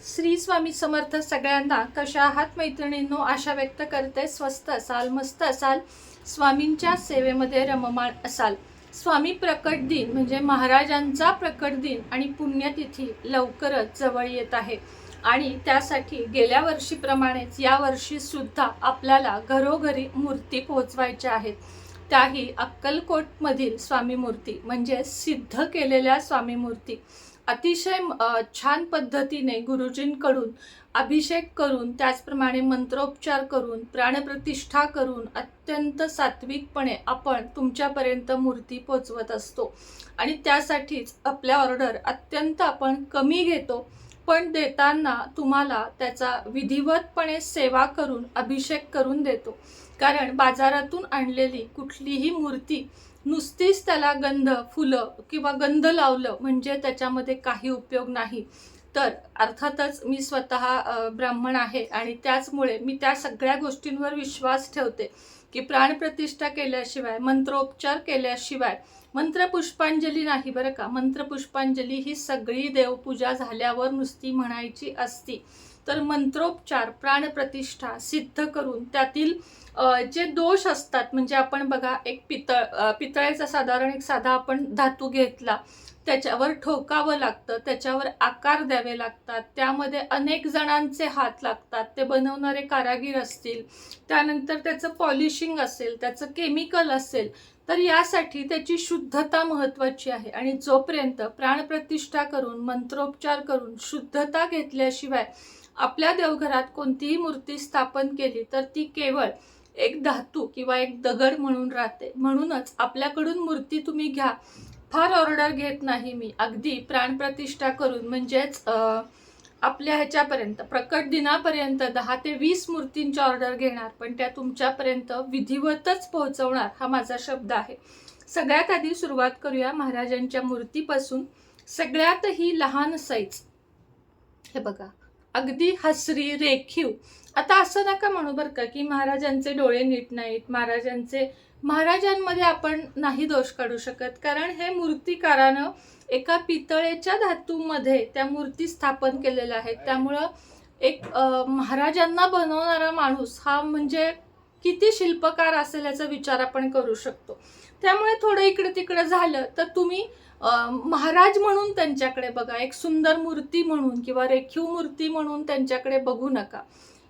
श्री स्वामी समर्थ सगळ्यांना. कशा आहात मैत्रिणींनो? आशा व्यक्त करते स्वस्त असाल, मस्त असाल, स्वामींच्या सेवेमध्ये रममाण असाल. स्वामी प्रकट दिन म्हणजे महाराजांचा प्रकट दिन आणि पुण्यतिथी लवकरच जवळ येत आहे आणि त्यासाठी गेल्या वर्षीप्रमाणेच या वर्षी सुद्धा आपल्याला घरोघरी मूर्ती पोहोचवायच्या आहेत. त्याही अक्कलकोटमधील स्वामी मूर्ती म्हणजे सिद्ध केलेल्या स्वामी मूर्ती अतिशय छान पद्धतीने गुरुजींकडून अभिषेक करून, त्याचप्रमाणे मंत्रोपचार करून, प्राणप्रतिष्ठा करून अत्यंत सात्विकपणे आपण तुमच्यापर्यंत मूर्ती पोचवत असतो. आणि त्यासाठीच आपल्या ऑर्डर अत्यंत आपण कमी घेतो, पण देताना तुम्हाला त्याचा विधिवतपणे सेवा करून अभिषेक करून देतो. कारण बाजारातून आणलेली कुठलीही मूर्ती नुसतीच त्याला गंध, फुलं किंवा गंध लावलं म्हणजे त्याच्यामध्ये काही उपयोग नाही. तर अर्थातच मी स्वतः ब्राह्मण आहे आणि त्याचमुळे मी त्या सगळ्या गोष्टींवर विश्वास ठेवते की प्राणप्रतिष्ठा केल्याशिवाय, मंत्रोपचार केल्याशिवाय, मंत्रपुष्पांजली नाही बरं का, मंत्रपुष्पांजली ही सगळी देवपूजा झाल्यावर नुसती म्हणायची असती. तर मंत्रोपचार, प्राणप्रतिष्ठा सिद्ध करून त्यातील जे दोष असतात, म्हणजे आपण बघा, एक पितळेचा साधारण एक साधा आपण धातू घेतला, त्याच्यावर ठोकावं लागतं, त्याच्यावर आकार द्यावे लागतात, त्यामध्ये अनेक जणांचे हात लागतात, ते बनवणारे कारागीर असतील, त्यानंतर त्याचं पॉलिशिंग असेल, त्याचं केमिकल असेल. तर यासाठी त्याची शुद्धता महत्त्वाची आहे आणि जोपर्यंत प्राणप्रतिष्ठा करून, मंत्रोपचार करून शुद्धता घेतल्याशिवाय आपल्या देवघरात कोणतीही मूर्ती स्थापन केली तर ती केवळ एक धातू किंवा एक दगड म्हणून राहते. म्हणूनच आपल्याकडून मूर्ती तुम्ही घ्या, फार ऑर्डर घेत नाही मी, अगदी प्राणप्रतिष्ठा करून म्हणजेच आपल्या ह्याच्यापर्यंत प्रकट दिनापर्यंत 10 ते 20 मूर्तींची ऑर्डर घेणार, पण त्या तुमच्यापर्यंत विधिवतच पोहोचवणार, हा माझा शब्द आहे. सगळ्यात आधी सुरुवात करूया महाराजांच्या मूर्तीपासून. सगळ्यातही लहान साईज, हे बघा, अगदी हसरी, रेखीव. आता असं नका म्हणू बरं का की महाराजांचे डोळे नीट नाहीत, महाराजांमध्ये आपण नाही दोष काढू शकत, कारण हे मूर्तिकारानं एका पितळेच्या धातूमध्ये त्या मूर्ती स्थापन केलेल्या आहेत. त्यामुळं एक महाराजांना बनवणारा माणूस हा म्हणजे किती शिल्पकार असेल याचा विचार आपण करू शकतो. त्यामुळे थोडं इकडे तिकडे झालं तर तुम्ही महाराज म्हणून त्यांच्याकडे बघा, एक सुंदर मूर्ती म्हणून किंवा रेखीव मूर्ती म्हणून त्यांच्याकडे बघू नका.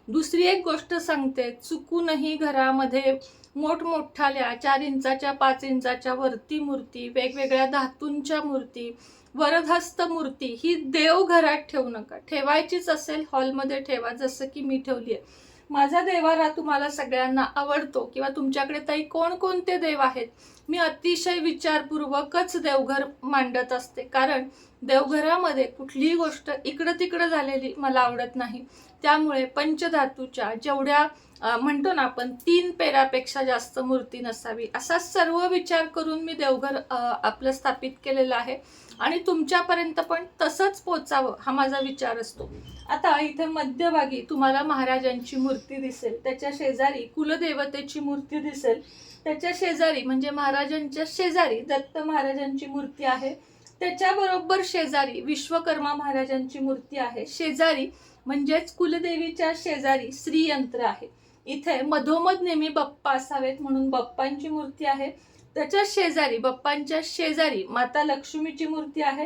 दुसरी एक गोष्ट सांगते, चुकूनही घरामध्ये मोठमोठाल्या 4 इंचाच्या 5 इंचाच्या वरती मूर्ती, वेगवेगळ्या धातूंच्या मूर्ती, वरदहस्त मूर्ती ही देव घरात ठेवू नका. ठेवायचीच असेल हॉलमध्ये ठेवा, जसं की मी ठेवली आहे. माझा देवारा तुम्हाला सगळ्यांना आवडतो किंवा तुमच्याकडे ताई कोणकोणते देव आहेत, मी अतिशय विचारपूर्वकच देवघर मांडत असते. कारण देवघरामध्ये कुठलीही गोष्ट इकडं तिकडं झालेली मला आवडत नाही. त्यामुळे पंचधातूच्या जेवढ्या म्हणतो ना आपण 3 पेरापेक्षा जास्त मूर्ती नसावी, असा सर्व विचार करून मी देवघर आपलं स्थापित केलेलं आहे आणि तुमच्यापर्यंत पण तसंच पोचावं हा माझा विचार असतो. आता इथे मध्यभागी तुम्हाला महाराजांची मूर्ती दिसेल, त्याच्या शेजारी कुलदेवतेची मूर्ती दिसेल, त्याच्या शेजारी म्हणजे महाराजांच्या शेजारी दत्त महाराजांची मूर्ती आहे, त्याच्याबरोबर शेजारी विश्वकर्मा महाराजांची मूर्ती आहे, शेजारी म्हणजेच कुलदेवीच्या शेजारी श्रीयंत्र आहे. इथे मधोमध नेहमी बाप्पा असावेत म्हणून बाप्पांची मूर्ती आहे. त्याच्या शेजारी, बाप्पांच्या शेजारी माता लक्ष्मीची मूर्ती आहे.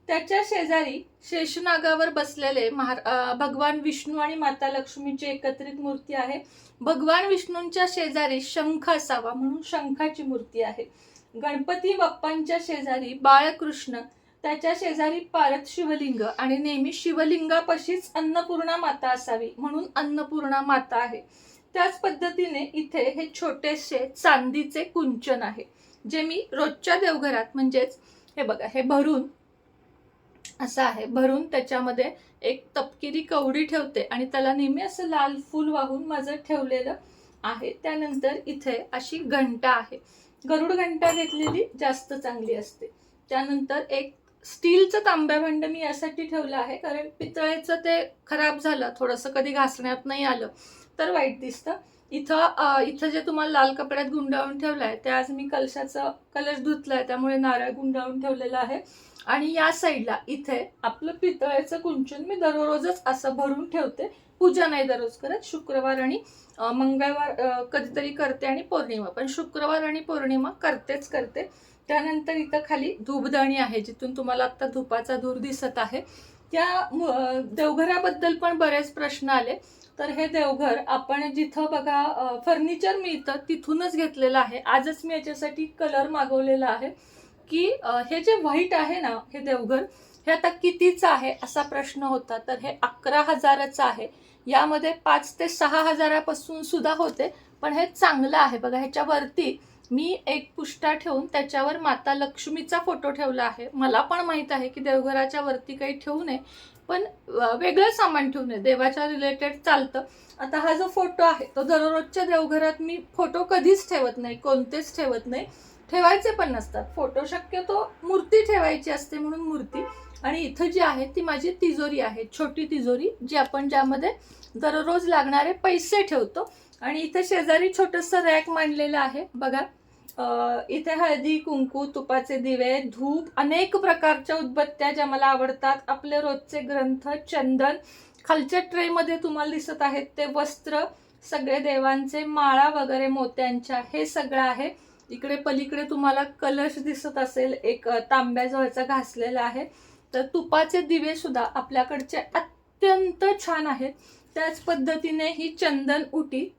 त्याच्या शेजारी शेषनागावर बसलेले भगवान विष्णू आणि माता लक्ष्मीची एकत्रित मूर्ती आहे. भगवान विष्णूंच्या शेजारी शंख असावा म्हणून शंखाची मूर्ती आहे. गणपती बाप्पांच्या शेजारी बाळकृष्ण, त्याच्या शेजारी पारत शिवलिंग आणि नेहमी शिवलिंगापाशीच अन्नपूर्णा माता असावी म्हणून अन्नपूर्णा माता आहे. त्याच पद्धतीने इथे हे छोटेसे चांदीचे कुंचन आहे, जे मी रोजच्या देवघरात म्हणजेच हे बघा, हे भरून असं आहे, भरून त्याच्यामध्ये एक तपकिरी कवडी ठेवते आणि त्याला नेहमी असं लाल फूल वाहून माझं ठेवलेलं आहे. त्यानंतर इथे अशी घंटा आहे, गरुड घंटा घेतलेली जास्त चांगली असते. त्यानंतर एक स्टीलचं तांब्याभांड मी यासाठी ठेवलं आहे, कारण पितळेचं ते खराब झालं थोडंसं, कधी घासण्यात नाही आलं तर वाईट दिसतं. इथं जे तुम्हाला लाल कपड्यात गुंडाळून ठेवलं आहे ते आज मी कलश धुतलाय, त्यामुळे नारळ गुंडाळून ठेवलेला आहे. आणि या साईडला इथे आपलं पितळेचं कुंचन मी दररोजच असं भरून ठेवते. पूजा नाही दररोज करत, शुक्रवार आणि मंगळवार कधीतरी करते आणि पौर्णिमा, पण शुक्रवार आणि पौर्णिमा करतेच करते. त्यानंतर इथं खाली धूपदाणी आहे, जिथून तुम्हाला आता धुपाचा धूर दिसत आहे. त्या देवघराबद्दल पण बरेच प्रश्न आले. तर हे देवघर आपण जिथं बघा फर्निचर मिळतं तिथूनच घेतलेलं आहे. आजच मी याच्यासाठी कलर मागवलेला आहे की हे जे व्हाईट आहे ना हे देवघर, हे आता कितीचं आहे असा प्रश्न होता. तर हे 11,000चं आहे. यामध्ये 5 ते 6,000पासून सुद्धा होते, पण हे चांगलं आहे बघा. ह्याच्यावरती मी एक पुष्टा ठेवून त्याच्यावर माता लक्ष्मीचा फोटो ठेवला आहे. मला पण माहित आहे की देवघराच्या वरती काही ठेवू नये, पण वेगळं सामान ठेवू नये, देवाच्या रिलेटेड चालतं. आता हा जो फोटो आहे तो दररोजच्या देवघरात मी फोटो कधीच ठेवत नाही, कोणतेच ठेवत नाही, ठेवायचे पण नसतात फोटो. शक्यतो मूर्ती ठेवायची असते म्हणून मूर्ती. आणि इथं जी आहे ती माझी तिजोरी आहे, छोटी तिजोरी, जी आपण ज्यामध्ये दररोज लागणारे पैसे ठेवतो. आणि इथे शेजारी छोटंसं रॅक मांडलेलं आहे बघा. इथे हळदी कुंकू, तुपाचे दिवे, धूप, अनेक प्रकारच्या उदबत्त्या ज्या मला आवडतात, आपले रोजचे ग्रंथ, चंदन, खालच्या ट्रेमध्ये तुम्हाला दिसत आहेत ते वस्त्र, सगळे देवांचे माळा वगैरे मोत्यांच्या, हे सगळं आहे. इकडे पलीकडे तुम्हाला कलश दिसत असेल, एक तांब्याजवळचा घासलेला आहे. तर तुपाचे दिवे सुद्धा आपल्याकडचे अत्यंत छान आहेत. त्याच पद्धतीने ही चंदन उटी,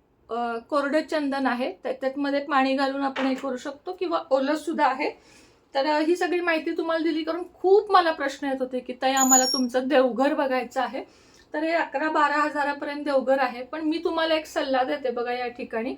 कोरडं चंदन आहे, त्याच्यामध्ये पाणी घालून आपण हे करू शकतो, किंवा ओलं सुद्धा आहे. तर ही सगळी माहिती तुम्हाला दिली, कारण खूप मला प्रश्न येत होते की ताई आम्हाला तुमचं देवघर बघायचं आहे. तर हे 11-12 हजारापर्यंत देवघर आहे. पण मी तुम्हाला एक सल्ला देते बघा या ठिकाणी,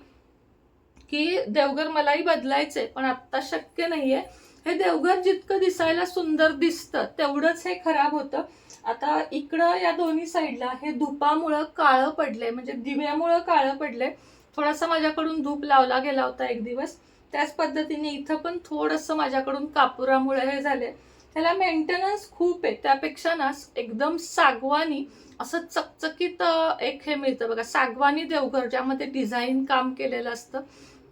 की देवघर मलाही बदलायचंय पण आत्ता शक्य नाहीये. हे देवघर जितकं दिसायला सुंदर दिसतं तेवढंच हे खराब होतं. आता इकडं या दोन्ही साईडला हे धुपामुळं काळं पडलंय, म्हणजे दिव्यामुळं काळं पडलंय. थोडासा माझ्याकडून धूप लावला गेला होता एक दिवस. त्याच पद्धतीने इथं पण थोडंसं माझ्याकडून कापुरामुळे हे झाले. त्याला मेंटेनन्स खूप आहे. त्यापेक्षा ना एकदम सागवानी असं चकचकीत एक हे मिळतं बघा, सागवानी देवघर, ज्यामध्ये डिझाईन काम केलेलं असतं,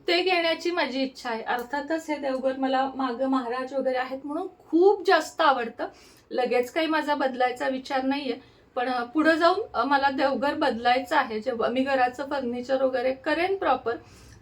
ते घेण्याची माझी इच्छा आहे. अर्थातच हे देवघर मला मागं महाराज वगैरे आहेत म्हणून खूप जास्त आवडतं. लगेच काही माझा बदलायचा विचार नाहीये, पण पुढे जाऊन मला देवघर बदलायचं आहे. जेव्हा मी घराचं फर्निचर वगैरे करेन प्रॉपर,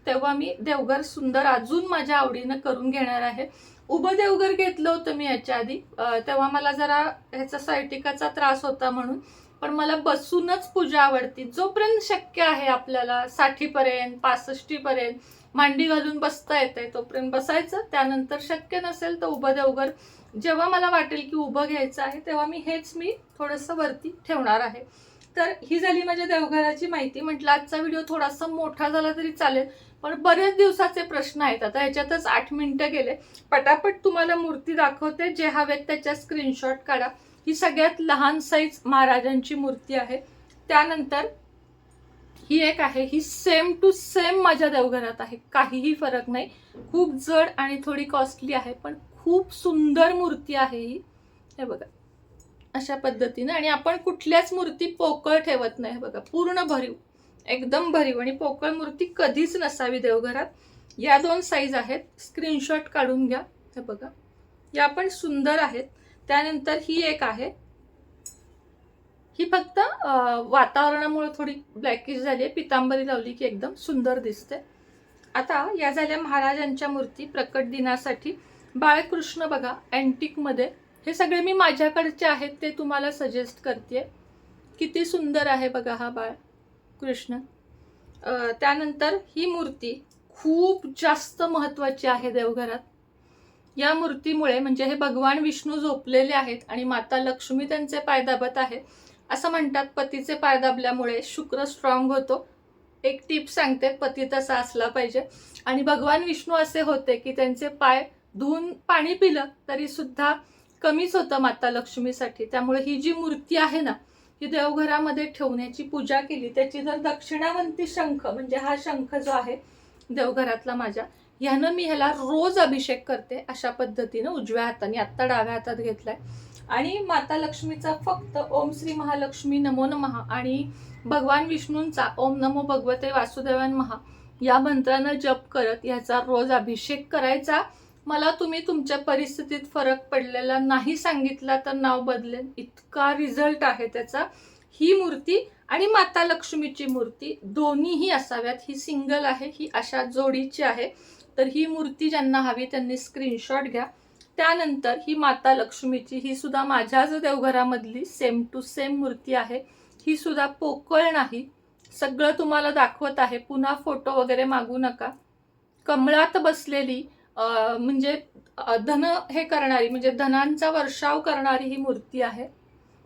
तेव्हा मी देवघर सुंदर अजून माझ्या आवडीनं करून घेणार आहे. उभं देवघर घेतलं होतं मी याच्या आधी, तेव्हा मला जरा ह्याचा सायटिकाचा त्रास होता म्हणून. पण मला बसूनच पूजा आवडती. जोपर्यंत शक्य आहे आपल्याला 60पर्यंत 65पर्यंत मांडी घालून बसता येते तोपर्यंत बसायचं. त्यानंतर शक्य नसेल तर उभं देवघर, जेव्हा मला वाटेल की उभं घ्यायचं आहे तेव्हा मी थोडंसं वरती ठेवणार आहे. तर ही झाली माझ्या देवघराची माहिती. म्हटलं आजचा व्हिडिओ थोडासा मोठा झाला तरी चालेल, पण बरेच दिवसाचे प्रश्न आहेत. आता ह्याच्यातच 8 मिनिटं गेले. पटापट तुम्हाला मूर्ती दाखवते, जे हवेत त्याच्या स्क्रीनशॉट काढा. ही सगळ्यात लहान साईज महाराजांची मूर्ती आहे. त्यानंतर ही एक आहे, ही सेम टू सेम माझ्या देवघरात आहे, काहीही फरक नाही. खूप जड आणि थोडी कॉस्टली आहे, पण खूप सुंदर मूर्ती आहे ही. हे बघा अशा पद्धतीने. आणि आपण कुठल्याच मूर्ती पोकळ ठेवत नाही. बघा पूर्ण भरीव, एकदम भरीव. आणि पोकळ मूर्ती कधीच नसावी देवघरात. या 2 साईज आहेत, स्क्रीनशॉट काढून घ्या. हे बघा या पण सुंदर आहेत. त्यानंतर ही एक आहे, ही फक्त वातावरणामुळे थोडी ब्लॅकिश झाली आहे, पितांबरी लावली की एकदम सुंदर दिसते. आता या झाल्या महाराजांच्या मूर्ती प्रकट दिनासाठी. बाळकृष्ण बघा अँटिक मध्ये, हे सगळे मी माझ्याकडचे आहेत ते तुम्हाला सजेस्ट करते. किती सुंदर आहे बघा हा बाळकृष्ण. त्यानंतर ही मूर्ती खूप जास्त महत्वाची आहे देवघरात. या मूर्तीमुळे, म्हणजे हे भगवान विष्णू झोपलेले आहेत आणि माता लक्ष्मी त्यांचे पाय दाबत आहेत. असं म्हणतात पतीचे पाय दाबल्यामुळे शुक्र स्ट्रॉंग होतो. एक टिप सांगते, पती तसा असला पाहिजे. आणि भगवान विष्णू असे होते की त्यांचे पाय धुवून पाणी पिलं तरी सुद्धा कमीच होतं माता लक्ष्मीसाठी. त्यामुळे ही जी मूर्ती आहे ना, ही देवघरामध्ये ठेवण्याची, पूजा केली, त्याची जर दक्षिणावंती शंख, म्हणजे हा शंख जो आहे देवघरातला माझ्या, ह्यानं मी ह्याला रोज अभिषेक करते अशा पद्धतीनं उजव्या हाताने. आत्ता डाव्या हातात घेतलाय. आणि माता लक्ष्मीचा फक्त ओम श्री महालक्ष्मी नमो नमः आणि भगवान विष्णूंचा ओम नमो भगवते वासुदेवाय नमः या मंत्रानं जप करत ह्याचा रोज अभिषेक करायचा. मला तुम्ही तुमच्या परिस्थितीत फरक पडलेला नाही सांगितला तर नाव बदलेन, इतका रिझल्ट आहे त्याचा. ही मूर्ती आणि माता लक्ष्मीची मूर्ती दोन्हीही असाव्यात. ही सिंगल आहे, ही अशा जोडीची आहे. तर ही मूर्ती ज्यांना हवी त्यांनी स्क्रीनशॉट घ्या. त्यानंतर ही माता लक्ष्मीची, ही सुद्धा माझ्याच देवघरामधली सेम टू सेम मूर्ती आहे. ही सुद्धा पोकळ नाही. सगळं तुम्हाला दाखवत आहे, पुन्हा फोटो वगैरे मागू नका. कमळात बसलेली म्हणजे धन हे करणारी, म्हणजे धनांचा वर्षाव करणारी ही मूर्ती आहे.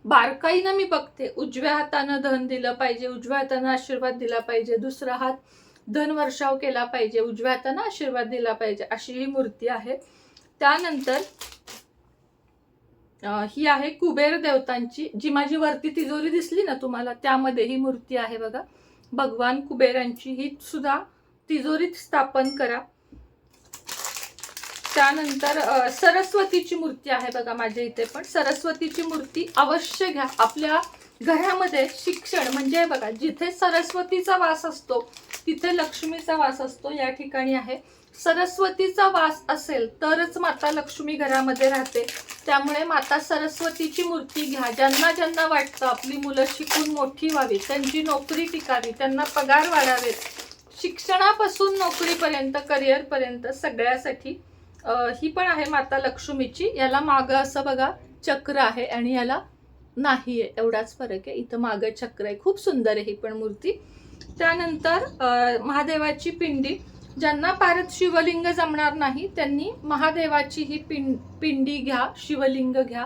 बारकाईनं मी बघते, उजव्या हातानं धन दिलं पाहिजे, उजव्या हातानं आशीर्वाद दिला पाहिजे, दुसरा हात धन वर्षाव केला पाहिजे, उजव्या हातानं आशीर्वाद दिला पाहिजे, अशी ही मूर्ती आहे. त्यानंतर ही आहे कुबेर देवतांची, जी माझी वरती तिजोरी दिसली ना तुम्हाला, त्यामध्ये ही मूर्ती आहे बघा. भगवान कुबेरांची ही सुद्धा तिजोरीत स्थापन करा. त्यानंतर सरस्वतीची मूर्ती आहे बघा माझ्या इथे पण. सरस्वतीची मूर्ती अवश्य घ्या. आपल्या घरामध्ये शिक्षण म्हणजे बघा, जिथे सरस्वतीचा वास असतो तिथे लक्ष्मीचा वास असतो. या ठिकाणी आहे, सरस्वतीचा वास असेल तरच माता लक्ष्मी घरामध्ये राहते. त्यामुळे माता सरस्वतीची मूर्ती घ्या. ज्यांना ज्यांना वाटतं आपली मुलं शिकून मोठी व्हावी, त्यांची नोकरी टिकावी, त्यांना पगार वाढावेत, शिक्षणापासून नोकरीपर्यंत, करिअरपर्यंत, सगळ्यासाठी ही पण आहे माता लक्ष्मीची. याला मागं असं बघा चक्र आहे आणि याला नाही आहे, एवढाच फरक आहे. इथं मागं चक्र आहे. खूप सुंदर आहे ही पण मूर्ती. त्यानंतर महादेवाची पिंडी. ज्यांना पारत शिवलिंग जमणार नाही त्यांनी महादेवाची ही पिंडी घ्या, शिवलिंग घ्या.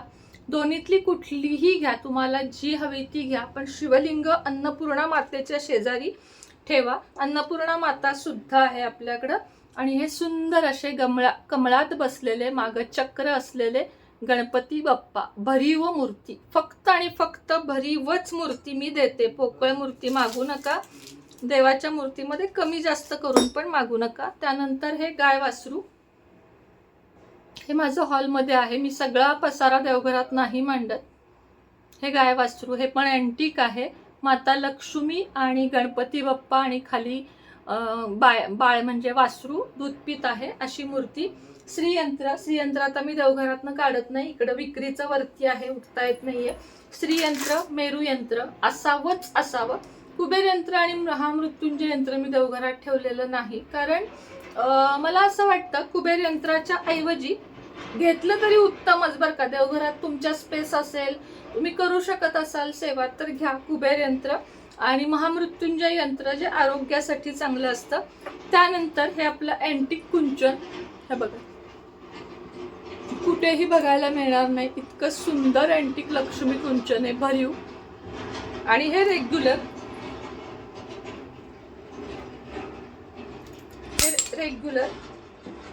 दोन्हीतली कुठलीही घ्या, तुम्हाला जी हवी ती घ्या. पण शिवलिंग अन्नपूर्णा मातेच्या शेजारी ठेवा. अन्नपूर्णा माता सुद्धा आहे आपल्याकडं. आणि हे सुंदर असे कमळात बसलेले, मागं चक्र असलेले गणपती बाप्पा, भरीव मूर्ती. फक्त आणि फक्त भरीवच मूर्ती मी देते. पोकळ मूर्ती मागू नका. देवाच्या मूर्तीमध्ये कमी जास्त करून पण मागू नका. त्यानंतर हे गाय वासरू, हे माझं हॉलमध्ये आहे. मी सगळा पसारा देवघरात नाही मांडत. हे गाय वासरू, हे पण अँटिक आहे. माता लक्ष्मी आणि गणपती बाप्पा आणि खाली बाळ म्हणजे वासरू दूध पित आहे, अशी मूर्ती. श्रीयंत्र आता मी देवघरातनं काढत नाही, इकडं विक्रीचं वरती आहे, उठता येत नाहीये. श्रीयंत्र, मेरू यंत्र असावंच असावं. कुबेर यंत्र आणि महामृत्युंजय यंत्र मी देवघरात ठेवलेलं नाही, कारण मला असं वाटतं कुबेर यंत्राच्या ऐवजी घेतलं तरी उत्तमच बरं का. देवघरात तुमच्या स्पेस असेल, तुम्ही करू शकत असाल सेवा, तर घ्या कुबेर यंत्र. आणि महामृत्युंजय यंत्र जे आरोग्यासाठी चांगलं असतं. त्यानंतर हे आपलं अँटिक कुंचन, हे बघा कुठेही बघायला मिळणार नाही, इतकं सुंदर अँटिक लक्ष्मी कुंचन आहे, भरीव. आणि हे रेग्युलर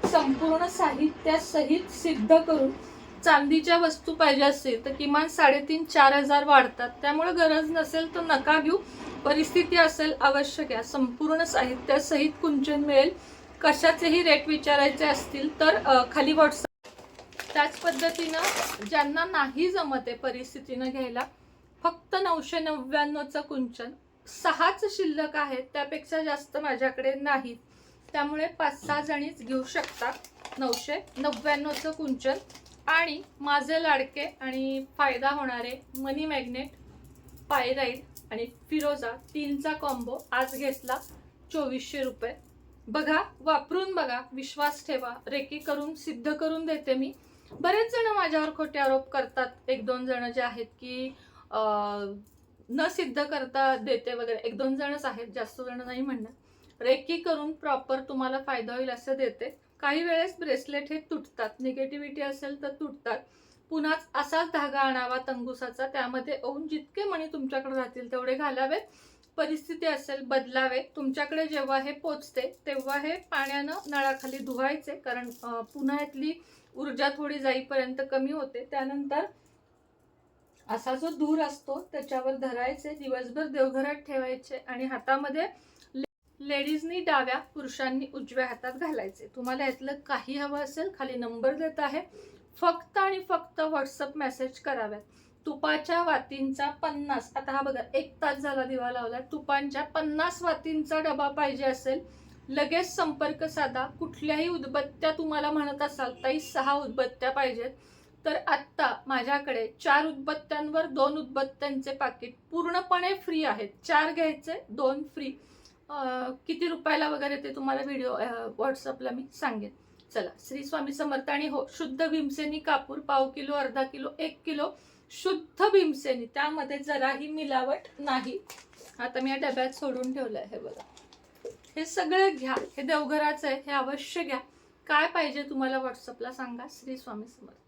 संपूर्ण साहित्यासहित सिद्ध करून. चांदीच्या वस्तू पाहिजे असेल तर किमान 3,500-4 हजार वाढतात. त्यामुळे गरज नसेल तर नका घेऊ. परिस्थिती असेल अवश्य घ्या. संपूर्ण साहित्यासहित कुंचन मिळेल. कशाचेही रेट विचारायचे असतील तर खाली व्हॉट्सअप. त्याच पद्धतीनं ज्यांना नाही जमत आहे परिस्थितीनं घ्यायला, फक्त 999चं कुंचन, 6च शिल्लक आहेत, त्यापेक्षा जास्त माझ्याकडे नाहीत. त्यामुळे 5-6 जणीच घेऊ शकता. 999चं कुंचन. आणि माझे लाडके आणि फायदा होणारे मनी मॅग्नेट, पायराईड आणि फिरोजा 3चा कॉम्बो आज घेतला 2400 रुपये. बघा, वापरून बघा, विश्वास ठेवा. रेकी करून सिद्ध करून देते मी. बरेच जण माझ्यावर खोटे आरोप करतात, 1-2 जण जे आहेत की न सिद्ध करता देते वगैरे. 1-2 जणच आहेत, जास्त जण नाही म्हणणार. रेकी करून प्रॉपर तुम्हाला फायदा होईल असं देते. काही वेळेस ब्रेसलेट हे तुटतात, निगेटिव्हिटी असेल तर तुटतात. पुन्हा असाच धागा आणावा तंगुसाचा, त्यामध्ये ओवून जितके मणी तुमच्याकडे राहतील तेवढे घालावेत. परिस्थिती असेल बदलावे. तुमच्याकडे जेव्हा हे पोचते तेव्हा हे पाण्यानं नळाखाली धुवायचे, कारण पुन्हा यातली ऊर्जा थोडी जाईपर्यंत कमी होते. त्यानंतर असा जो धूर असतो त्याच्यावर धरायचे, दिवसभर देवघरात ठेवायचे आणि हातामध्ये लेडीजनी डाव्या, पुरुषांनी उजव्या हातात घालायचे. तुम्हाला यातलं काही हवं असेल खाली नंबर देत आहे, फक्त आणि फक्त व्हॉट्सअप मेसेज कराव्यात. तुपाच्या वातींचा 50, आता हा बघा 1 तास झाला दिवा लावला, तुपांच्या 50 वातींचा डबा पाहिजे असेल लगेच संपर्क साधा. कुठल्याही उदबत्त्या तुम्हाला म्हणत असाल ताई 6 उदबत्त्या पाहिजेत, तर आत्ता माझ्याकडे 4 उदबत्त्यांवर 2 उदबत्त्यांचे पाकिट पूर्णपणे फ्री आहेत. 4 घ्यायचे 2 फ्री. किती रुपयाला वगैरे ते तुम्हाला व्हिडिओ व्हॉट्सअपला मी सांगेन. चला, श्री स्वामी समर्थ. आणि हो, शुद्ध भीमसेनी कापूर पाव किलो, अर्धा किलो, 1 किलो शुद्ध भीमसेनी, त्यामध्ये जराही मिलावट नाही. आता मी या डब्यात सोडून ठेवलं आहे, हे बघा. हे सगळं घ्या, हे देवघराचं आहे, हे अवश्य घ्या. काय पाहिजे तुम्हाला व्हॉट्सअपला सांगा. श्री स्वामी समर्थ.